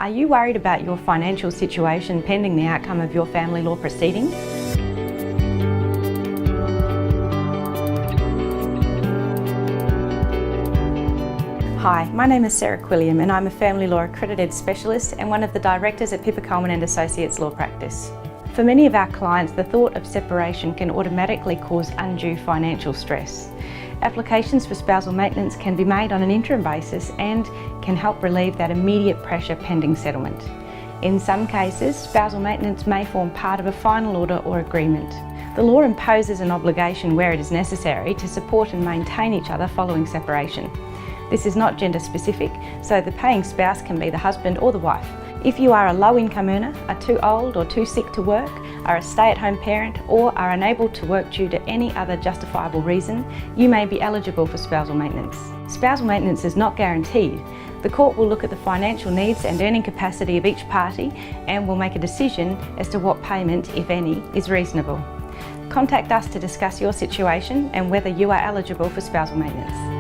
Are you worried about your financial situation pending the outcome of your family law proceedings? Hi, my name is Sarah Quilliam and I'm a Family Law Accredited Specialist and one of the Directors at Pippa, Colman and Associates Law Practice. For many of our clients, the thought of separation can automatically cause undue financial stress. Applications for spousal maintenance can be made on an interim basis and can help relieve that immediate pressure pending settlement. In some cases, spousal maintenance may form part of a final order or agreement. The law imposes an obligation where it is necessary to support and maintain each other following separation. This is not gender specific, so the paying spouse can be the husband or the wife. If you are a low-income earner, are too old or too sick to work, are a stay-at-home parent or are unable to work due to any other justifiable reason, you may be eligible for spousal maintenance. Spousal maintenance is not guaranteed. The court will look at the financial needs and earning capacity of each party and will make a decision as to what payment, if any, is reasonable. Contact us to discuss your situation and whether you are eligible for spousal maintenance.